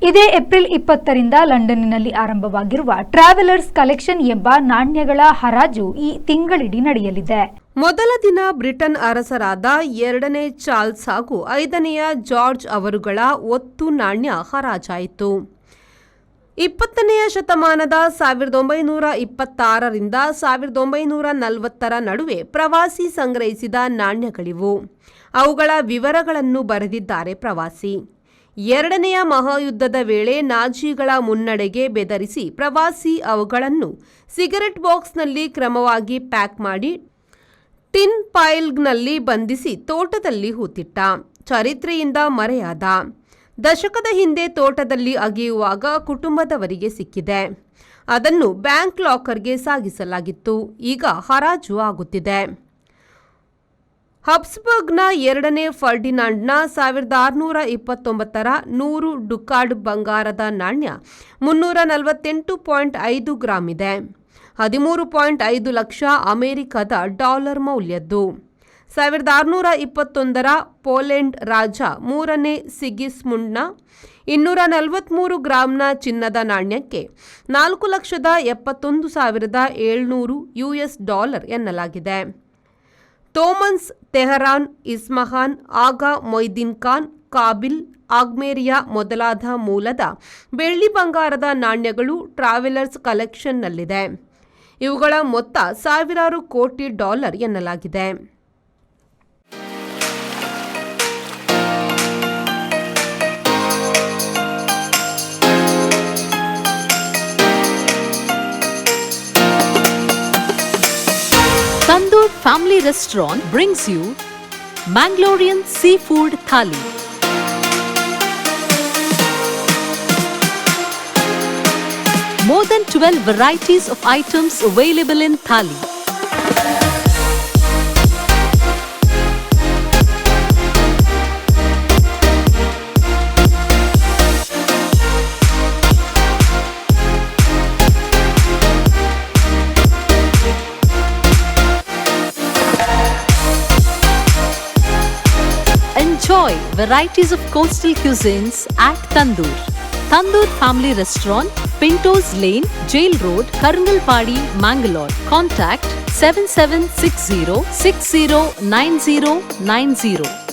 ಇದೇ ಏಪ್ರಿಲ್ 20ರಿಂದ ಲಂಡನ್ನಿನಲ್ಲಿ ಆರಂಭವಾಗಿರುವ travellers collection ಎಂಬ ನಾಣ್ಯಗಳ ಹರಾಜು ಈ ತಿಂಗಳಿಡೀ ನಡೆಯಲಿದೆ. ಮೊದಲ ದಿನ ಬ್ರಿಟನ್ ಅರಸರಾದ 2ನೇ ಚಾರ್ಲ್ಸ್ ಹಾಗೂ 5ನೇಯ ಜಾರ್ಜ್ ಅವರುಗಳ ಒತ್ತು ನಾಣ್ಯ ಹರಾಜಾಯಿತು. 20ನೇ ಶತಮಾನದ 1926ರಿಂದ 1940ರ ನಡುವೆ ಪ್ರವಾಸಿ ಸಂಗ್ರಹಿಸಿದ ನಾಣ್ಯಗಳಿವು. ಅವುಗಳ ವಿವರಗಳನ್ನು ಬರೆದಿದ್ದಾರೆ ಪ್ರವಾಸಿ. 2ನೇ ಮಹಾಯುದ್ಧದ ವೇಳೆ ನಾಜಿಗಳ ಮುನ್ನಡೆಗೆ ಬೆದರಿಸಿ ಪ್ರವಾಸಿ ಅವುಗಳನ್ನು ಸಿಗರೆಟ್ ಬಾಕ್ಸ್ನಲ್ಲಿ ಕ್ರಮವಾಗಿ ಪ್ಯಾಕ್ ಮಾಡಿ ಟಿನ್ ಪೈಲ್ನಲ್ಲಿ ಬಂಧಿಸಿ ತೋಟದಲ್ಲಿ ಹೂತಿಟ್ಟ. ಚರಿತ್ರೆಯಿಂದ ಮರೆಯಾದ. ದಶಕದ ಹಿಂದೆ ತೋಟದಲ್ಲಿ ಅಗೆಯುವಾಗ ಕುಟುಂಬದವರಿಗೆ ಸಿಕ್ಕಿದೆ. ಅದನ್ನು ಬ್ಯಾಂಕ್ ಲಾಕರ್ಗೆ ಸಾಗಿಸಲಾಗಿತ್ತು. ಈಗ ಹರಾಜು ಆಗುತ್ತಿದೆ. ಹಬ್ಸ್ಬರ್ಗ್ನ 2ನೇ ಫರ್ಡಿನಾಂಡ್ನ 1629ರ 100 ಡುಕಾಡ್ ಬಂಗಾರದ ನಾಣ್ಯ 348.5 ಗ್ರಾಂ ಇದೆ. 13.5 ಲಕ್ಷ ಅಮೆರಿಕದ ಡಾಲರ್ ಮೌಲ್ಯದ್ದು. 1621ರ ಪೋಲೆಂಡ್ ರಾಜ 3ನೇ ಸಿಗಿಸ್ಮುಂಡ್ನ 243 ಗ್ರಾಂನ ಚಿನ್ನದ ನಾಣ್ಯಕ್ಕೆ $4,71,700 US ಎನ್ನಲಾಗಿದೆ. ತೋಮನ್ಸ್, ತೆಹರಾನ್, ಇಸ್ಮಹಾನ್, ಆಗಾ ಮೊಯ್ದೀನ್ ಖಾನ್, ಕಾಬಿಲ್, ಆಗ್ಮೇರಿಯಾ ಮೊದಲಾದ ಮೂಲದ ಬೆಳ್ಳಿ ಬಂಗಾರದ ನಾಣ್ಯಗಳು ಟ್ರಾವೆಲರ್ಸ್ ಕಲೆಕ್ಷನ್ನಲ್ಲಿದೆ. ಇವುಗಳ ಮೊತ್ತ ಸಾವಿರಾರು ಕೋಟಿ ಡಾಲರ್ ಎನ್ನಲಾಗಿದೆ. Tandoor Family Restaurant brings you Mangalorean Seafood Thali. More than 12 varieties of items available in Thali. Enjoy varieties of coastal cuisines at Tandoor. Tandoor Family Restaurant, Pintos Lane, Jail Road, Karangalpadi, Mangalore. Contact 7760 609090.